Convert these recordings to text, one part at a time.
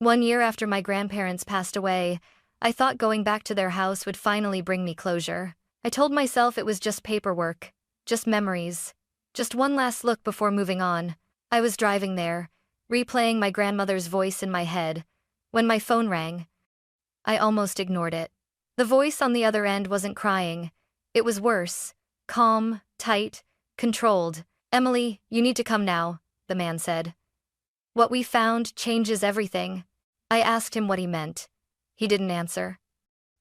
1 year after my grandparents passed away, I thought going back to their house would finally bring me closure. I told myself it was just paperwork, just memories, just one last look before moving on. I was driving there, replaying my grandmother's voice in my head, when my phone rang. I almost ignored it. The voice on the other end wasn't crying. It was worse. Calm, tight, controlled. "Emily, you need to come now," the man said. "What we found changes everything." I asked him what he meant. He didn't answer.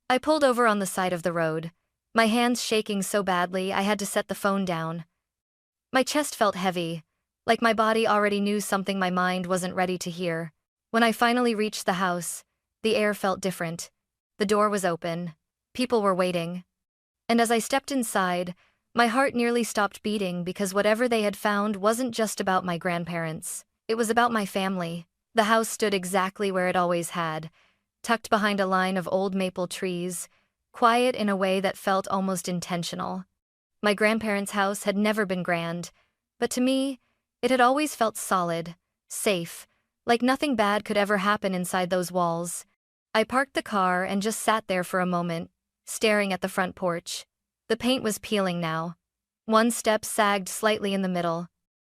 I pulled over on the side of the road, my hands shaking so badly I had to set the phone down. My chest felt heavy, like my body already knew something my mind wasn't ready to hear. When I finally reached the house, the air felt different. The door was open. People were waiting. And as I stepped inside, my heart nearly stopped beating because whatever they had found wasn't just about my grandparents. It was about my family. The house stood exactly where it always had, tucked behind a line of old maple trees, quiet in a way that felt almost intentional. My grandparents' house had never been grand, but to me, it had always felt solid, safe, like nothing bad could ever happen inside those walls. I parked the car and just sat there for a moment, staring at the front porch. The paint was peeling now. One step sagged slightly in the middle.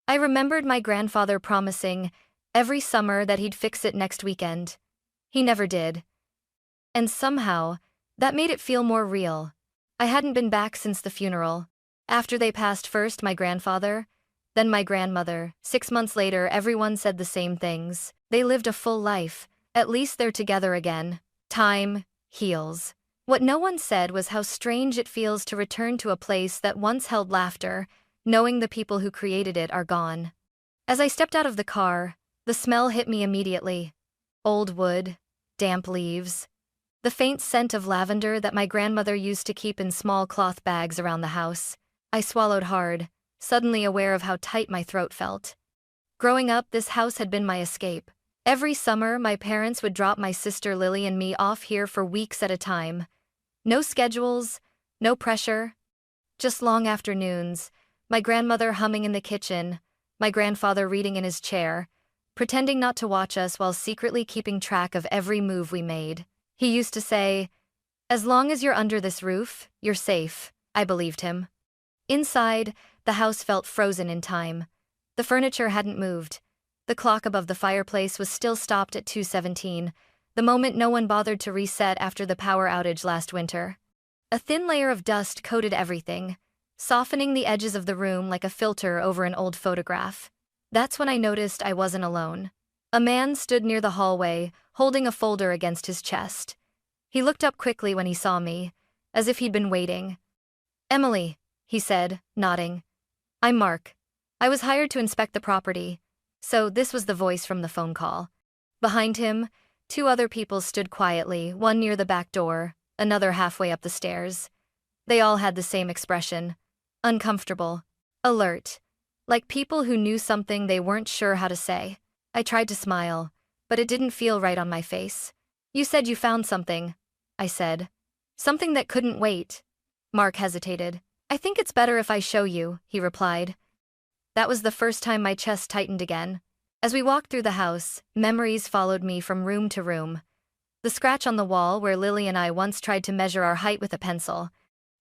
I remembered my grandfather promising every summer that he'd fix it next weekend. He never did. And somehow, that made it feel more real. I hadn't been back since the funeral. After they passed, first my grandfather, then my grandmother. 6 months later, everyone said the same things. They lived a full life. At least they're together again. Time heals. What no one said was how strange it feels to return to a place that once held laughter, knowing the people who created it are gone. As I stepped out of the car, the smell hit me immediately. Old wood, damp leaves, the faint scent of lavender that my grandmother used to keep in small cloth bags around the house. I swallowed hard, suddenly aware of how tight my throat felt. Growing up, this house had been my escape. Every summer, my parents would drop my sister Lily and me off here for weeks at a time. No schedules, no pressure, just long afternoons, my grandmother humming in the kitchen, my grandfather reading in his chair, pretending not to watch us while secretly keeping track of every move we made. He used to say, "As long as you're under this roof, you're safe." I believed him. Inside, the house felt frozen in time. The furniture hadn't moved. The clock above the fireplace was still stopped at 2:17, the moment no one bothered to reset after the power outage last winter. A thin layer of dust coated everything, softening the edges of the room like a filter over an old photograph. That's when I noticed I wasn't alone. A man stood near the hallway, holding a folder against his chest. He looked up quickly when he saw me, as if he'd been waiting. "Emily," he said, nodding. "I'm Mark. I was hired to inspect the property." So this was the voice from the phone call. Behind him, 2 other people stood quietly, one near the back door, another halfway up the stairs. They all had the same expression. Uncomfortable. Alert. Like people who knew something they weren't sure how to say. I tried to smile, but it didn't feel right on my face. "You said you found something," I said. "Something that couldn't wait." Mark hesitated. "I think it's better if I show you," he replied. That was the first time my chest tightened again. As we walked through the house, memories followed me from room to room. The scratch on the wall where Lily and I once tried to measure our height with a pencil.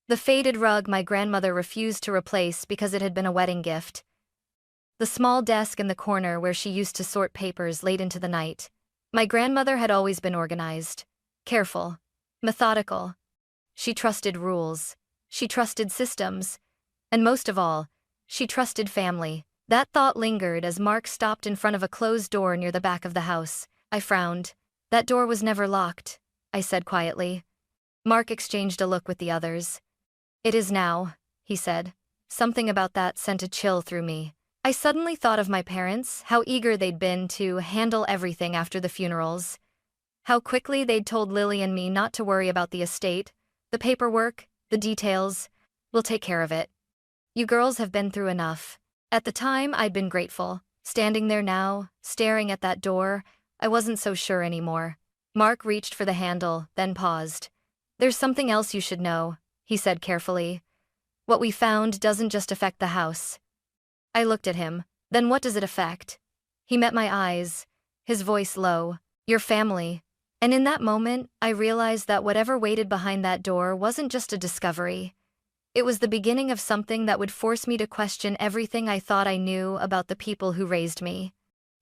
The faded rug my grandmother refused to replace because it had been a wedding gift. The small desk in the corner where she used to sort papers late into the night. My grandmother had always been organized, careful, methodical. She trusted rules. She trusted systems. And most of all, she trusted family. That thought lingered as Mark stopped in front of a closed door near the back of the house. I frowned. "That door was never locked," I said quietly. Mark exchanged a look with the others. "It is now," he said. Something about that sent a chill through me. I suddenly thought of my parents, how eager they'd been to handle everything after the funerals. How quickly they'd told Lily and me not to worry about the estate, the paperwork, the details. "We'll take care of it. You girls have been through enough." At the time, I'd been grateful. Standing there now, staring at that door, I wasn't so sure anymore. Mark reached for the handle, then paused. "There's something else you should know," he said carefully. "What we found doesn't just affect the house." I looked at him. "Then what does it affect?" He met my eyes, his voice low. Your family. And in that moment, I realized that whatever waited behind that door wasn't just a discovery. It was the beginning of something that would force me to question everything I thought I knew about the people who raised me.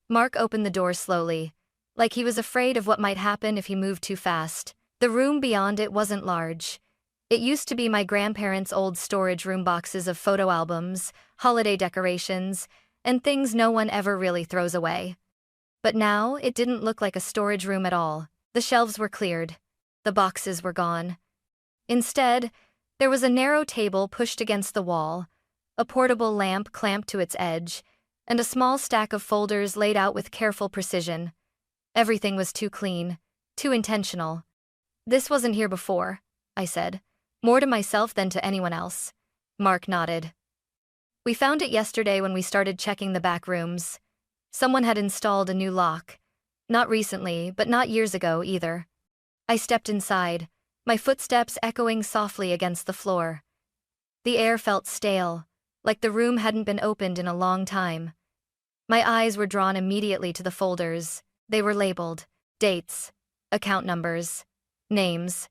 Mark opened the door slowly, like he was afraid of what might happen if he moved too fast. The room beyond it wasn't large. It used to be my grandparents' old storage room boxes of photo albums, holiday decorations, and things no one ever really throws away. But now, it didn't look like a storage room at all. The shelves were cleared. The boxes were gone. Instead, there was a narrow table pushed against the wall, a portable lamp clamped to its edge, and a small stack of folders laid out with careful precision. Everything was too clean, too intentional. This wasn't here before, I said, more to myself than to anyone else. Mark nodded. We found it yesterday when we started checking the back rooms. Someone had installed a new lock. Not recently, but not years ago either. I stepped inside, my footsteps echoing softly against the floor. The air felt stale, like the room hadn't been opened in a long time. My eyes were drawn immediately to the folders. They were labeled dates, account numbers, names.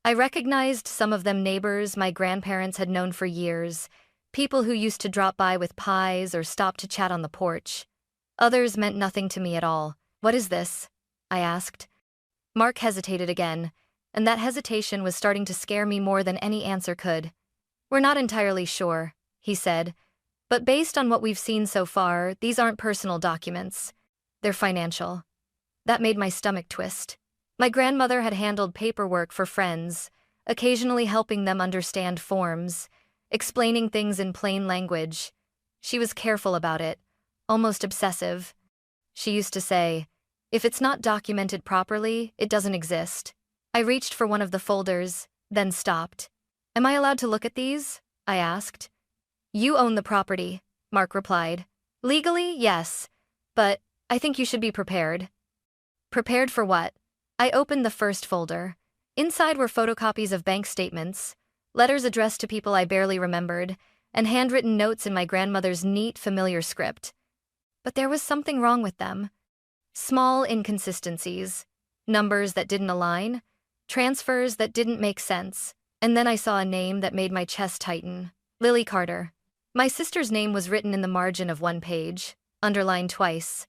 I recognized some of them neighbors my grandparents had known for years, people who used to drop by with pies or stop to chat on the porch. Others meant nothing to me at all. What is this? I asked. Mark hesitated again, and that hesitation was starting to scare me more than any answer could. We're not entirely sure, he said, but based on what we've seen so far, these aren't personal documents. They're financial. That made my stomach twist. My grandmother had handled paperwork for friends, occasionally helping them understand forms, explaining things in plain language. She was careful about it, almost obsessive. She used to say, if it's not documented properly, it doesn't exist. I reached for one of the folders, then stopped. Am I allowed to look at these? I asked. You own the property, Mark replied. Legally, yes, but I think you should be prepared. Prepared for what? I opened the first folder. Inside were photocopies of bank statements, letters addressed to people I barely remembered, and handwritten notes in my grandmother's neat, familiar script. But there was something wrong with them. Small inconsistencies, numbers that didn't align, transfers that didn't make sense, and then I saw a name that made my chest tighten. Lily Carter. My sister's name was written in the margin of one page, underlined twice.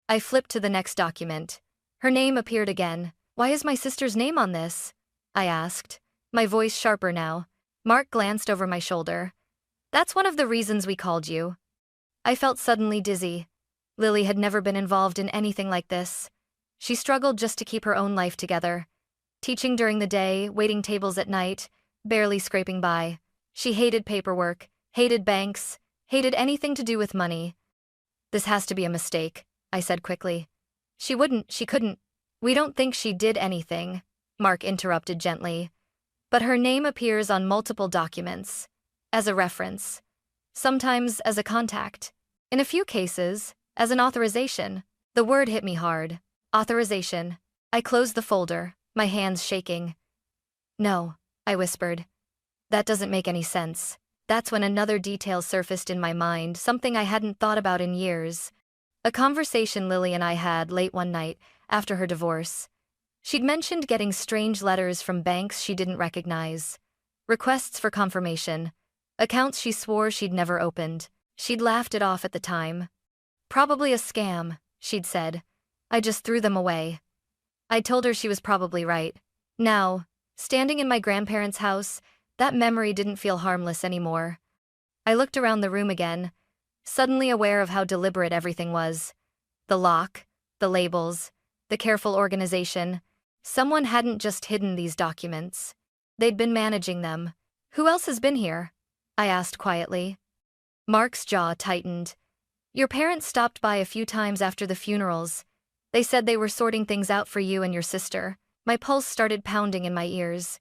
I flipped to the next document. Her name appeared again. Why is my sister's name on this? I asked, my voice sharper now. Mark glanced over my shoulder. That's one of the reasons we called you. I felt suddenly dizzy. Lily had never been involved in anything like this. She struggled just to keep her own life together. Teaching during the day, waiting tables at night, barely scraping by. She hated paperwork, hated banks, hated anything to do with money. This has to be a mistake, I said quickly. She couldn't. We don't think she did anything, Mark interrupted gently. But her name appears on multiple documents. As a reference. Sometimes as a contact. In a few cases, as an authorization. The word hit me hard. Authorization. I closed the folder, my hands shaking. No, I whispered. That doesn't make any sense. That's when another detail surfaced in my mind, something I hadn't thought about in years. A conversation Lily and I had late one night, after her divorce. She'd mentioned getting strange letters from banks she didn't recognize. Requests for confirmation. Accounts she swore she'd never opened. She'd laughed it off at the time. Probably a scam, she'd said. I just threw them away. I told her she was probably right. Now, standing in my grandparents' house, that memory didn't feel harmless anymore. I looked around the room again, suddenly aware of how deliberate everything was. The lock, the labels, the careful organization. Someone hadn't just hidden these documents. They'd been managing them. Who else has been here? I asked quietly. Mark's jaw tightened. Your parents stopped by a few times after the funerals. They said they were sorting things out for you and your sister. My pulse started pounding in my ears.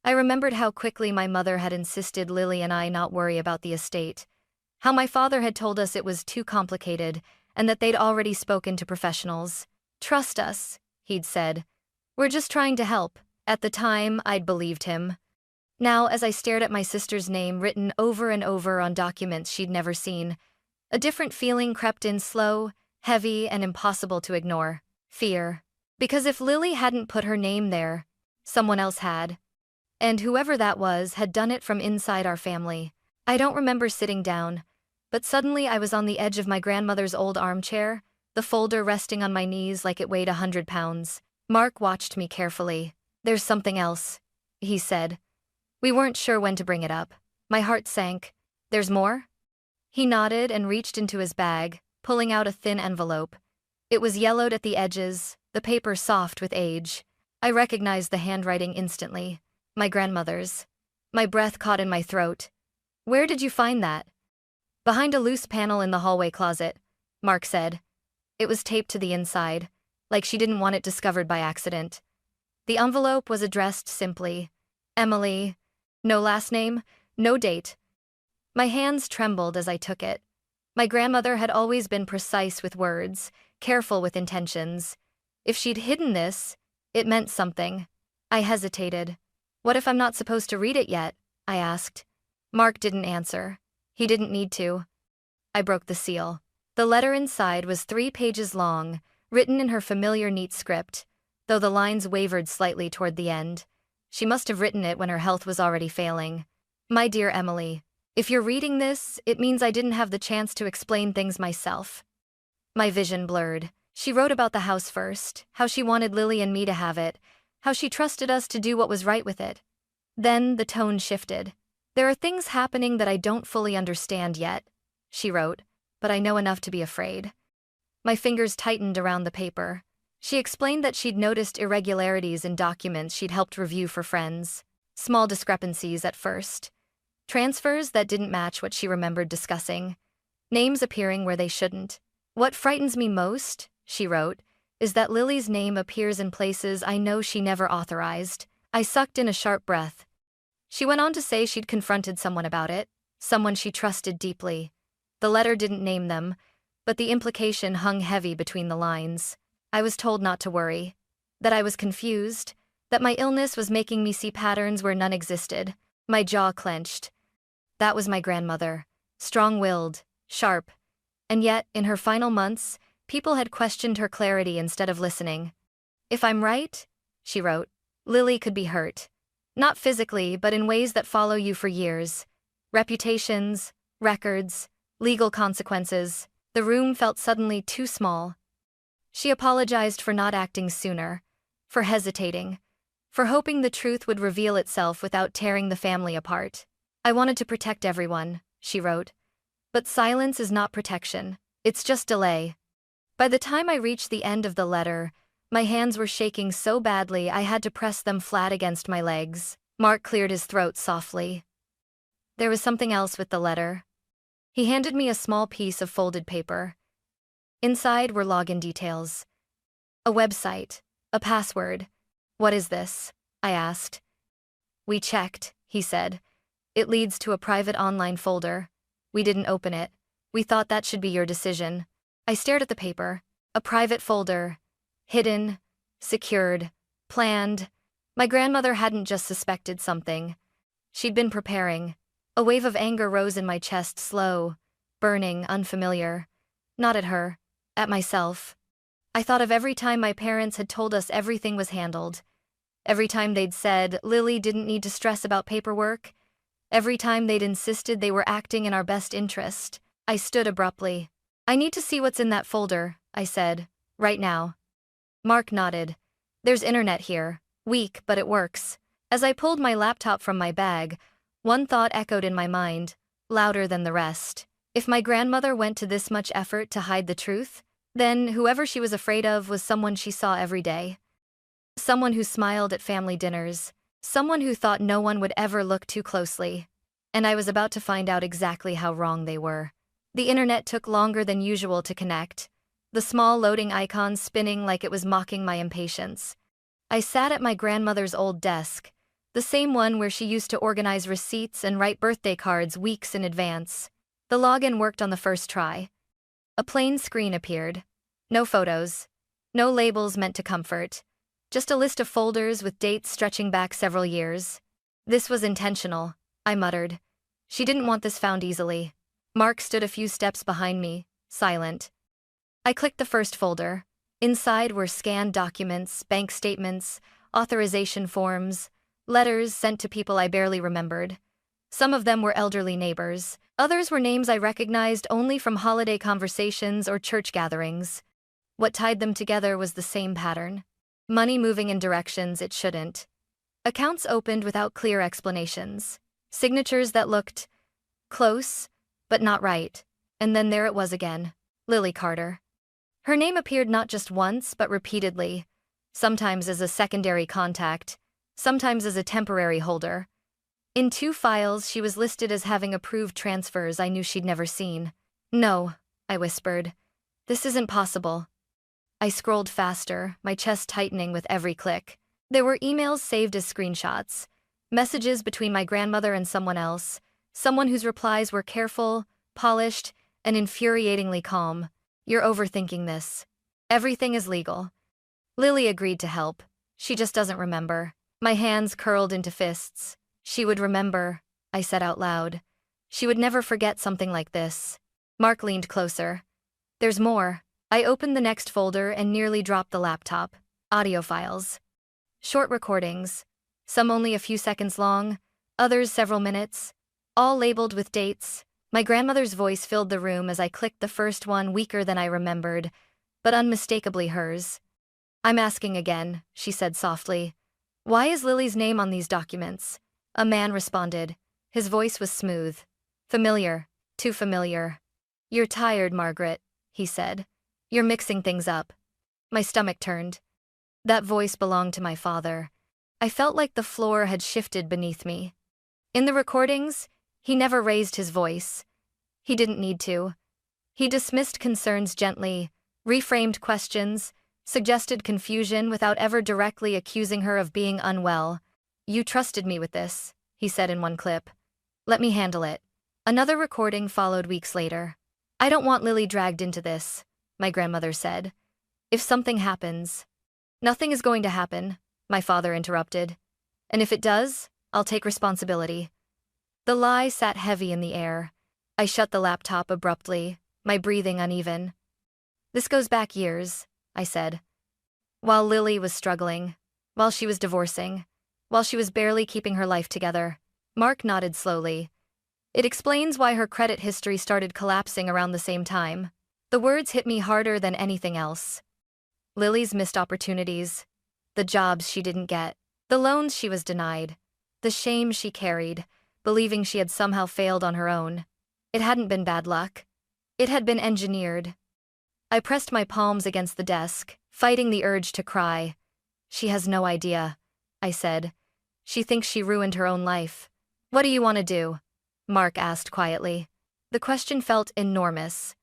I remembered how quickly my mother had insisted Lily and I not worry about the estate. How my father had told us it was too complicated and that they'd already spoken to professionals. Trust us, he'd said. We're just trying to help. At the time, I'd believed him. Now, as I stared at my sister's name written over and over on documents she'd never seen, a different feeling crept in, slow, heavy, and impossible to ignore. Fear. Because if Lily hadn't put her name there, someone else had. And whoever that was had done it from inside our family. I don't remember sitting down, but suddenly I was on the edge of my grandmother's old armchair, the folder resting on my knees like it weighed 100 pounds. Mark watched me carefully. "There's something else," he said. We weren't sure when to bring it up. My heart sank. "There's more?" He nodded and reached into his bag, pulling out a thin envelope. It was yellowed at the edges, the paper soft with age. I recognized the handwriting instantly. My grandmother's. My breath caught in my throat. "Where did you find that?" "Behind a loose panel in the hallway closet," Mark said. It was taped to the inside, like she didn't want it discovered by accident. The envelope was addressed simply, Emily. No last name, no date. My hands trembled as I took it. My grandmother had always been precise with words, careful with intentions. If she'd hidden this, it meant something. I hesitated. "What if I'm not supposed to read it yet?" I asked. Mark didn't answer. He didn't need to. I broke the seal. The letter inside was 3 pages long, written in her familiar neat script, though the lines wavered slightly toward the end. She must have written it when her health was already failing. "My dear Emily, if you're reading this, it means I didn't have the chance to explain things myself." My vision blurred. She wrote about the house first, how she wanted Lily and me to have it, how she trusted us to do what was right with it. Then the tone shifted. "There are things happening that I don't fully understand yet," she wrote, "but I know enough to be afraid." My fingers tightened around the paper. She explained that she'd noticed irregularities in documents she'd helped review for friends. Small discrepancies at first. Transfers that didn't match what she remembered discussing. Names appearing where they shouldn't. "What frightens me most," she wrote, "is that Lily's name appears in places I know she never authorized." I sucked in a sharp breath. She went on to say she'd confronted someone about it, someone she trusted deeply. The letter didn't name them, but the implication hung heavy between the lines. I was told not to worry, that I was confused, that my illness was making me see patterns where none existed. My jaw clenched. That was my grandmother, strong-willed, sharp, and yet, in her final months, people had questioned her clarity instead of listening. "If I'm right," she wrote, "Lily could be hurt. Not physically, but in ways that follow you for years. Reputations, records, legal consequences." The room felt suddenly too small. She apologized for not acting sooner, for hesitating, for hoping the truth would reveal itself without tearing the family apart. "I wanted to protect everyone," she wrote. "But silence is not protection, it's just delay." By the time I reached the end of the letter, my hands were shaking so badly I had to press them flat against my legs. Mark cleared his throat softly. There was something else with the letter. He handed me a small piece of folded paper. Inside were login details. A website, a password. "What is this?" I asked. "We checked," he said. "It leads to a private online folder. We didn't open it. We thought that should be your decision." I stared at the paper. A private folder. Hidden, secured, planned. My grandmother hadn't just suspected something. She'd been preparing. A wave of anger rose in my chest, slow, burning, unfamiliar. Not at her, at myself. I thought of every time my parents had told us everything was handled. Every time they'd said Lily didn't need to stress about paperwork. Every time they'd insisted they were acting in our best interest. I stood abruptly. "I need to see what's in that folder," I said. "Right now." Mark nodded. "There's internet here. Weak, but it works." As I pulled my laptop from my bag, one thought echoed in my mind, louder than the rest. If my grandmother went to this much effort to hide the truth, then whoever she was afraid of was someone she saw every day. Someone who smiled at family dinners. Someone who thought no one would ever look too closely. And I was about to find out exactly how wrong they were. The internet took longer than usual to connect, the small loading icon spinning like it was mocking my impatience. I sat at my grandmother's old desk, the same one where she used to organize receipts and write birthday cards weeks in advance. The login worked on the first try. A plain screen appeared. No photos. No labels meant to comfort. Just a list of folders with dates stretching back several years. "This was intentional," I muttered. "She didn't want this found easily." Mark stood a few steps behind me, silent. I clicked the first folder. Inside were scanned documents, bank statements, authorization forms, letters sent to people I barely remembered. Some of them were elderly neighbors. Others were names I recognized only from holiday conversations or church gatherings. What tied them together was the same pattern. Money moving in directions it shouldn't. Accounts opened without clear explanations. Signatures that looked close, but not right. And then there it was again. Lily Carter. Her name appeared not just once, but repeatedly. Sometimes as a secondary contact, sometimes as a temporary holder. In 2 files, she was listed as having approved transfers I knew she'd never seen. "No," I whispered. "This isn't possible." I scrolled faster, my chest tightening with every click. There were emails saved as screenshots, messages between my grandmother and someone else, someone whose replies were careful, polished, and infuriatingly calm. "You're overthinking this. Everything is legal." Lily agreed to help. She just doesn't remember. My hands curled into fists. She would remember, I said out loud. She would never forget something like this. Mark leaned closer. "There's more." I opened the next folder and nearly dropped the laptop. Audio files. Short recordings. Some only a few seconds long, others several minutes. All labeled with dates. My grandmother's voice filled the room as I clicked the first one, weaker than I remembered, but unmistakably hers. "I'm asking again," she said softly. "Why is Lily's name on these documents?" A man responded. His voice was smooth. "Familiar. Too familiar." "You're tired, Margaret," he said. "You're mixing things up." My stomach turned. That voice belonged to my father. I felt like the floor had shifted beneath me. In the recordings, he never raised his voice. He didn't need to. He dismissed concerns gently, reframed questions, suggested confusion without ever directly accusing her of being unwell. "You trusted me with this," he said in one clip. "Let me handle it." Another recording followed weeks later. "I don't want Lily dragged into this," my grandmother said. "If something happens—" "Nothing is going to happen," my father interrupted. "And if it does, I'll take responsibility." The lie sat heavy in the air. I shut the laptop abruptly, my breathing uneven. "This goes back years," I said. "While Lily was struggling, while she was divorcing, while she was barely keeping her life together." Mark nodded slowly. "It explains why her credit history started collapsing around the same time." The words hit me harder than anything else. Lily's missed opportunities, the jobs she didn't get, the loans she was denied, the shame she carried, believing she had somehow failed on her own. It hadn't been bad luck. It had been engineered. I pressed my palms against the desk, fighting the urge to cry. "She has no idea," I said. "She thinks she ruined her own life." "What do you want to do?" Mark asked quietly. The question felt enormous.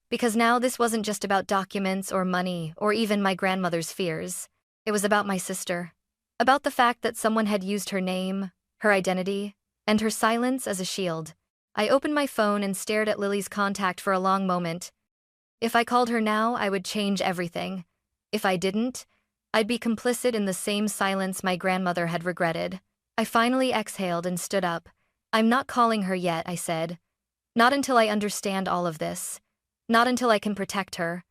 Because now this wasn't just about documents or money or even my grandmother's fears. It was about my sister. About the fact that someone had used her name, her identity, and her silence as a shield. I opened my phone and stared at Lily's contact for a long moment. If I called her now, I would change everything. If I didn't, I'd be complicit in the same silence my grandmother had regretted. I finally exhaled and stood up. "I'm not calling her yet," I said. "Not until I understand all of this. Not until I can protect her."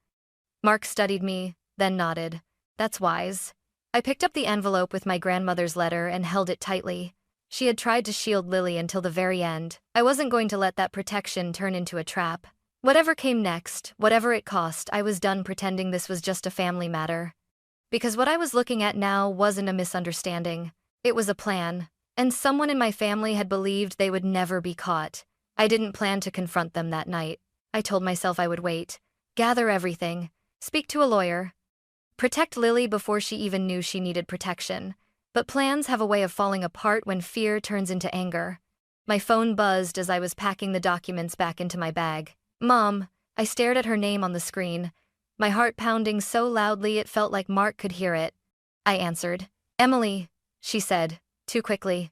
Mark studied me, then nodded. "That's wise." I picked up the envelope with my grandmother's letter and held it tightly. She had tried to shield Lily until the very end. I wasn't going to let that protection turn into a trap. Whatever came next, whatever it cost, I was done pretending this was just a family matter. Because what I was looking at now wasn't a misunderstanding. It was a plan. And someone in my family had believed they would never be caught. I didn't plan to confront them that night. I told myself I would wait. Gather everything. Speak to a lawyer. Protect Lily before she even knew she needed protection. But plans have a way of falling apart when fear turns into anger. My phone buzzed as I was packing the documents back into my bag. "Mom," I stared at her name on the screen, my heart pounding so loudly it felt like Mark could hear it. I answered. "Emily," she said, too quickly.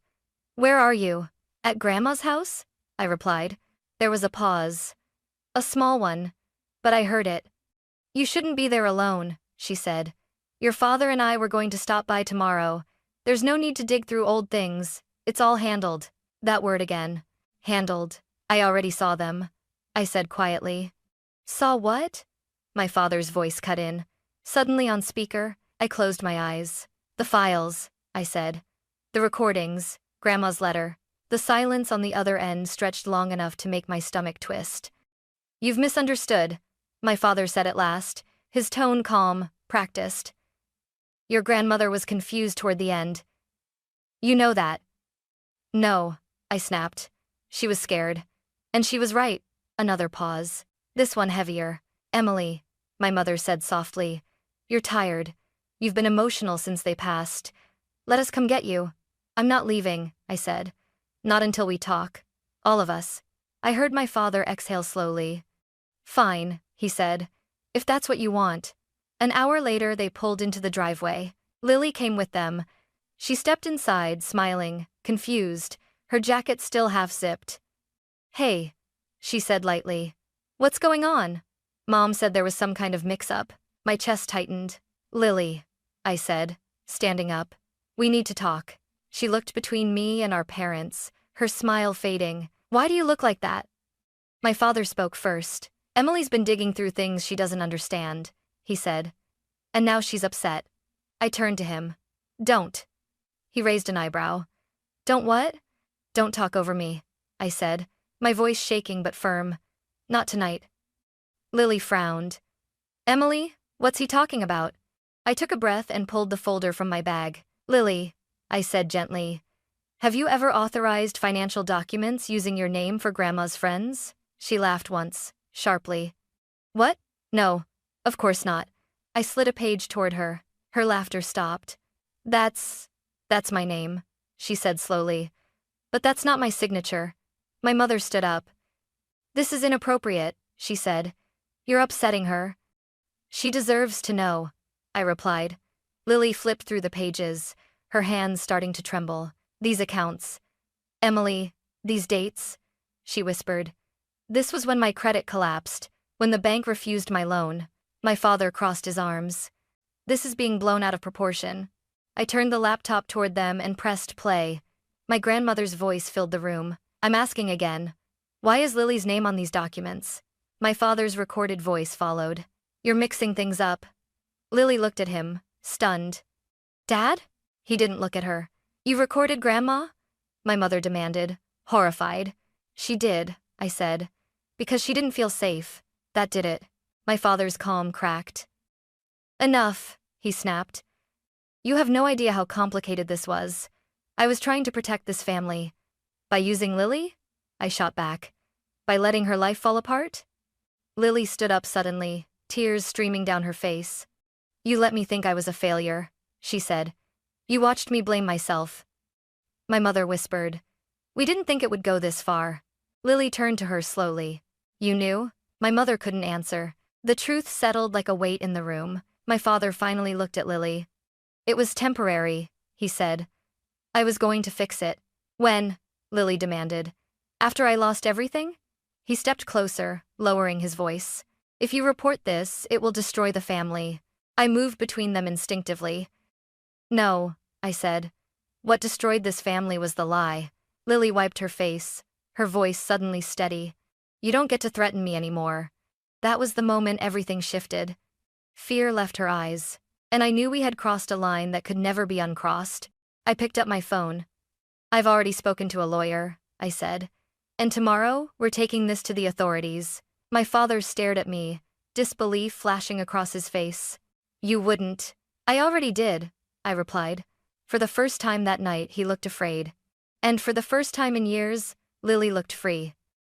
"Where are you?" "At Grandma's house?" I replied. There was a pause. A small one, but I heard it. "You shouldn't be there alone," she said. "Your father and I were going to stop by tomorrow. There's no need to dig through old things. It's all handled." That word again. Handled. "I already saw them," I said quietly. "Saw what?" My father's voice cut in. Suddenly on speaker, I closed my eyes. The files, I said. The recordings, Grandma's letter. The silence on the other end stretched long enough to make my stomach twist. You've misunderstood, my father said at last, his tone calm, practiced. Your grandmother was confused toward the end. You know that. No, I snapped. She was scared. And she was right. Another pause. This one heavier. Emily, my mother said softly. You're tired. You've been emotional since they passed. Let us come get you. I'm not leaving, I said. Not until we talk. All of us. I heard my father exhale slowly. Fine, he said. If that's what you want. An hour later, they pulled into the driveway. Lily came with them. She stepped inside, smiling, confused, her jacket still half-zipped. Hey, she said lightly. What's going on? Mom said there was some kind of mix-up. My chest tightened. Lily, I said, standing up. We need to talk. She looked between me and our parents, her smile fading. Why do you look like that? My father spoke first. Emily's been digging through things she doesn't understand, he said. And now she's upset. I turned to him. Don't. He raised an eyebrow. Don't what? Don't talk over me, I said, my voice shaking but firm. Not tonight. Lily frowned. Emily, what's he talking about? I took a breath and pulled the folder from my bag. Lily, I said gently. Have you ever authorized financial documents using your name for Grandma's friends? She laughed once, sharply. What? No, of course not. I slid a page toward her. Her laughter stopped. That's my name, she said slowly. But that's not my signature. My mother stood up. This is inappropriate, she said. You're upsetting her. She deserves to know, I replied. Lily flipped through the pages, her hands starting to tremble. These accounts. Emily, these dates, she whispered. This was when my credit collapsed, when the bank refused my loan. My father crossed his arms. This is being blown out of proportion. I turned the laptop toward them and pressed play. My grandmother's voice filled the room. I'm asking again. Why is Lily's name on these documents? My father's recorded voice followed. You're mixing things up. Lily looked at him, stunned. Dad? He didn't look at her. You recorded Grandma? My mother demanded, horrified. She did, I said. Because she didn't feel safe. That did it. My father's calm cracked. Enough, he snapped. You have no idea how complicated this was. I was trying to protect this family. By using Lily? I shot back. By letting her life fall apart? Lily stood up suddenly, tears streaming down her face. You let me think I was a failure, she said. You watched me blame myself. My mother whispered. We didn't think it would go this far. Lily turned to her slowly. You knew? My mother couldn't answer. The truth settled like a weight in the room. My father finally looked at Lily. It was temporary, he said. I was going to fix it. When? Lily demanded. After I lost everything? He stepped closer, lowering his voice. If you report this, it will destroy the family. I moved between them instinctively. No, I said. What destroyed this family was the lie. Lily wiped her face, her voice suddenly steady. You don't get to threaten me anymore. That was the moment everything shifted. Fear left her eyes, and I knew we had crossed a line that could never be uncrossed. I picked up my phone. I've already spoken to a lawyer, I said. And tomorrow, we're taking this to the authorities. My father stared at me, disbelief flashing across his face. You wouldn't. I already did, I replied. For the first time that night, he looked afraid. And for the first time in years, Lily looked free.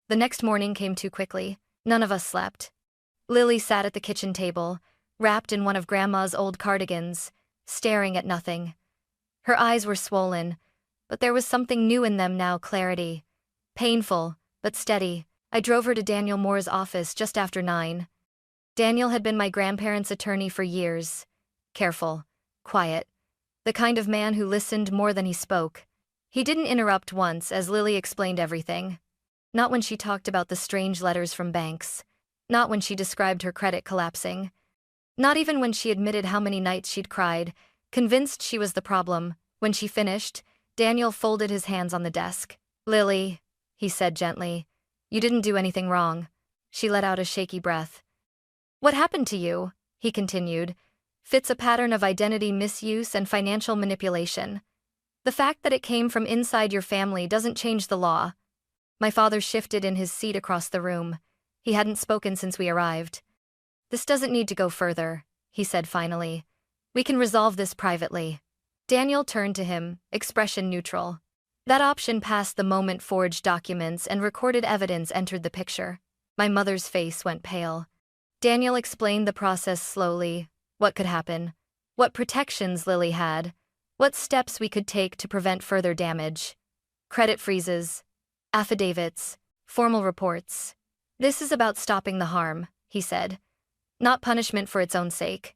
The next morning came too quickly. None of us slept. Lily sat at the kitchen table, wrapped in one of Grandma's old cardigans, staring at nothing. Her eyes were swollen, but there was something new in them now, clarity. Painful, but steady. I drove her to Daniel Moore's office just after 9. Daniel had been my grandparents' attorney for years. Careful, quiet. The kind of man who listened more than he spoke. He didn't interrupt once as Lily explained everything. Not when she talked about the strange letters from banks. Not when she described her credit collapsing. Not even when she admitted how many nights she'd cried, convinced she was the problem. When she finished, Daniel folded his hands on the desk. Lily, he said gently, you didn't do anything wrong. She let out a shaky breath. What happened to you? He continued. fits a pattern of identity misuse and financial manipulation. The fact that it came from inside your family doesn't change the law. My father shifted in his seat across the room. He hadn't spoken since we arrived. This doesn't need to go further, he said finally. We can resolve this privately. Daniel turned to him, expression neutral. That option passed the moment forged documents and recorded evidence entered the picture. My mother's face went pale. Daniel explained the process slowly, what could happen, what protections Lily had, what steps we could take to prevent further damage. Credit freezes, affidavits, formal reports. This is about stopping the harm, he said. Not punishment for its own sake.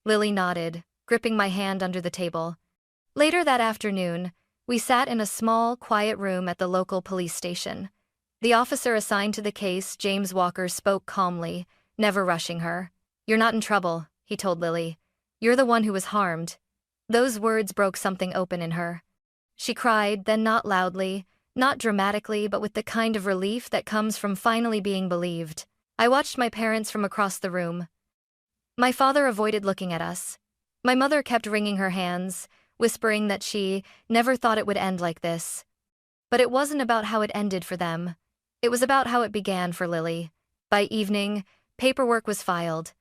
Lily nodded, gripping my hand under the table. Later that afternoon, we sat in a small, quiet room at the local police station. The officer assigned to the case, James Walker, spoke calmly, never rushing her. You're not in trouble, he told Lily. You're the one who was harmed. Those words broke something open in her. She cried, then not loudly, not dramatically, but with the kind of relief that comes from finally being believed. I watched my parents from across the room. My father avoided looking at us. My mother kept wringing her hands, whispering that she never thought it would end like this. But it wasn't about how it ended for them. It was about how it began for Lily. By evening, paperwork was filed.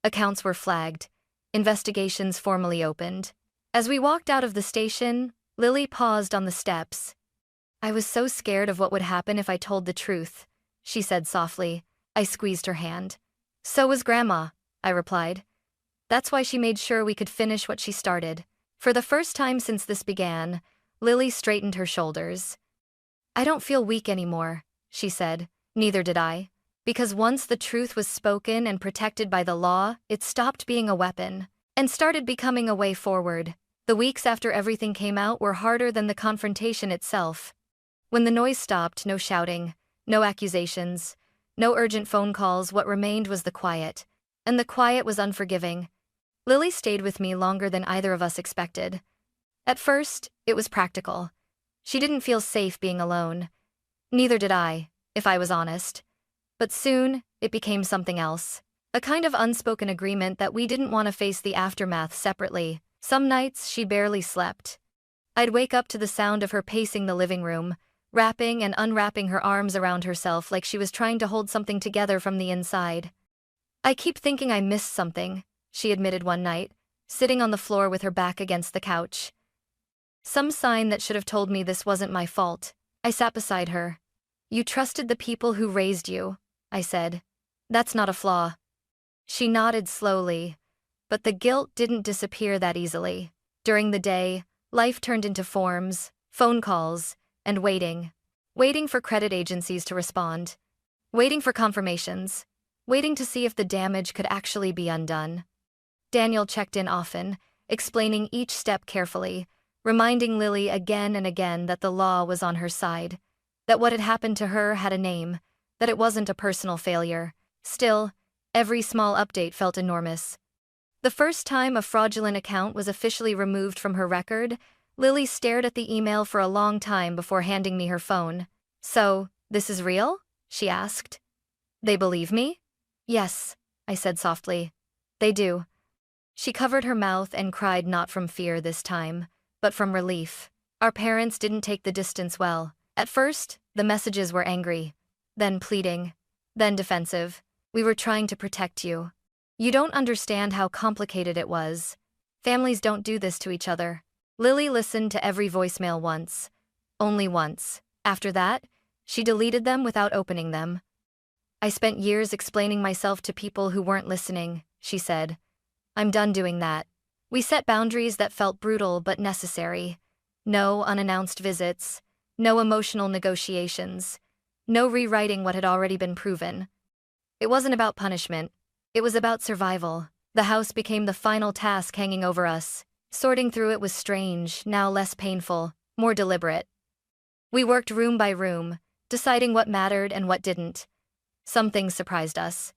Accounts were flagged. Investigations formally opened. As we walked out of the station, Lily paused on the steps. I was so scared of what would happen if I told the truth, she said softly. I squeezed her hand. So was Grandma, I replied. That's why she made sure we could finish what she started. For the first time since this began, Lily straightened her shoulders. I don't feel weak anymore, she said. Neither did I. Because once the truth was spoken and protected by the law, it stopped being a weapon and started becoming a way forward. The weeks after everything came out were harder than the confrontation itself. When the noise stopped, no shouting, no accusations, no urgent phone calls, what remained was the quiet. And the quiet was unforgiving. Lily stayed with me longer than either of us expected. At first, it was practical. She didn't feel safe being alone. Neither did I, if I was honest. But soon, it became something else. A kind of unspoken agreement that we didn't want to face the aftermath separately. Some nights, she barely slept. I'd wake up to the sound of her pacing the living room, wrapping and unwrapping her arms around herself like she was trying to hold something together from the inside. I keep thinking I missed something, she admitted one night, sitting on the floor with her back against the couch. Some sign that should have told me this wasn't my fault. I sat beside her. You trusted the people who raised you, I said. That's not a flaw. She nodded slowly, but the guilt didn't disappear that easily. During the day, life turned into forms, phone calls, and waiting. Waiting for credit agencies to respond. Waiting for confirmations. Waiting to see if the damage could actually be undone. Daniel checked in often, explaining each step carefully, reminding Lily again and again that the law was on her side, that what had happened to her had a name, that it wasn't a personal failure. Still, every small update felt enormous. The first time a fraudulent account was officially removed from her record, Lily stared at the email for a long time before handing me her phone. So, this is real? She asked. They believe me? Yes, I said softly. They do. She covered her mouth and cried, not from fear this time, but from relief. Our parents didn't take the distance well. At first, the messages were angry, then pleading, then defensive. We were trying to protect you. You don't understand how complicated it was. Families don't do this to each other. Lily listened to every voicemail once. Only once. After that, she deleted them without opening them. I spent years explaining myself to people who weren't listening, she said. I'm done doing that. We set boundaries that felt brutal but necessary. No unannounced visits, no emotional negotiations, no rewriting what had already been proven. It wasn't about punishment. It was about survival. The house became the final task hanging over us. Sorting through it was strange, now less painful, more deliberate. We worked room by room, deciding what mattered and what didn't. Some things surprised us.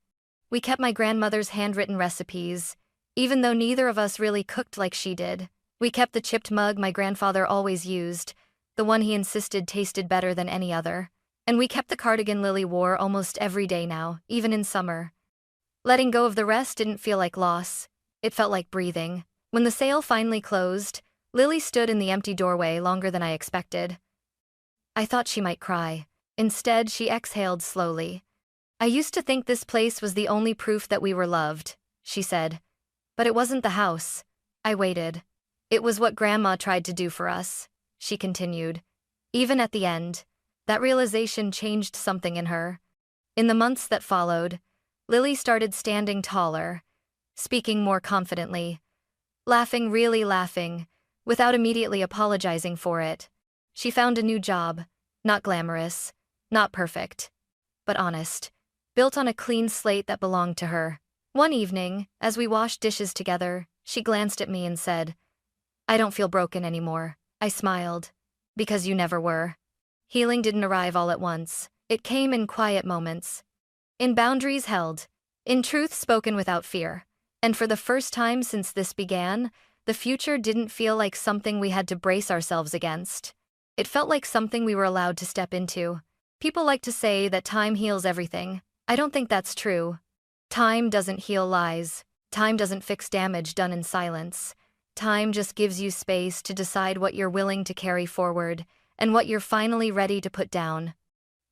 We kept my grandmother's handwritten recipes, even though neither of us really cooked like she did. We kept the chipped mug my grandfather always used, the one he insisted tasted better than any other. And we kept the cardigan Lily wore almost every day now, even in summer. Letting go of the rest didn't feel like loss. It felt like breathing. When the sale finally closed, Lily stood in the empty doorway longer than I expected. I thought she might cry. Instead, she exhaled slowly. "I used to think this place was the only proof that we were loved," she said. "But it wasn't the house." I waited. "It was what Grandma tried to do for us," she continued. Even at the end, that realization changed something in her. In the months that followed, Lily started standing taller, speaking more confidently, laughing, really laughing, without immediately apologizing for it. She found a new job, not glamorous, not perfect, but honest, built on a clean slate that belonged to her. One evening, as we washed dishes together, she glanced at me and said, "I don't feel broken anymore." I smiled. "Because you never were." Healing didn't arrive all at once. It came in quiet moments, in boundaries held, in truth spoken without fear. And for the first time since this began, the future didn't feel like something we had to brace ourselves against. It felt like something we were allowed to step into. People like to say that time heals everything. I don't think that's true. Time doesn't heal lies. Time doesn't fix damage done in silence. Time just gives you space to decide what you're willing to carry forward and what you're finally ready to put down.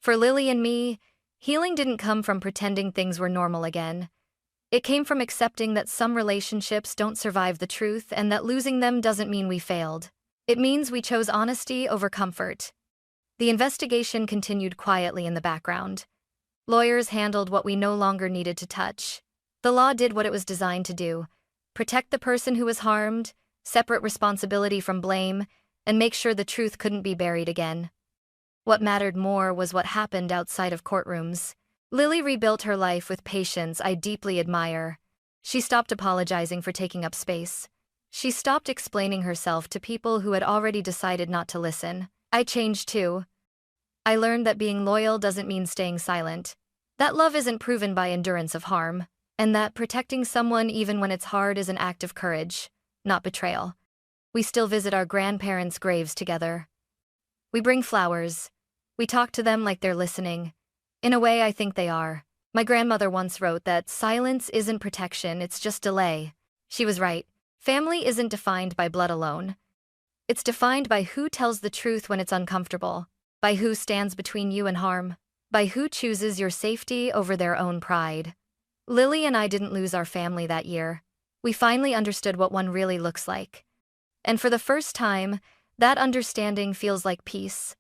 For Lily and me, healing didn't come from pretending things were normal again. It came from accepting that some relationships don't survive the truth and that losing them doesn't mean we failed. It means we chose honesty over comfort. The investigation continued quietly in the background. Lawyers handled what we no longer needed to touch. The law did what it was designed to do: protect the person who was harmed, separate responsibility from blame, and make sure the truth couldn't be buried again. What mattered more was what happened outside of courtrooms. Lily rebuilt her life with patience I deeply admire. She stopped apologizing for taking up space. She stopped explaining herself to people who had already decided not to listen. I changed too. I learned that being loyal doesn't mean staying silent, that love isn't proven by endurance of harm, and that protecting someone even when it's hard is an act of courage, not betrayal. We still visit our grandparents' graves together. We bring flowers. We talk to them like they're listening. In a way, I think they are. My grandmother once wrote that silence isn't protection, it's just delay. She was right. Family isn't defined by blood alone. It's defined by who tells the truth when it's uncomfortable, by who stands between you and harm, by who chooses your safety over their own pride. Lily and I didn't lose our family that year. We finally understood what one really looks like. And for the first time, that understanding feels like peace.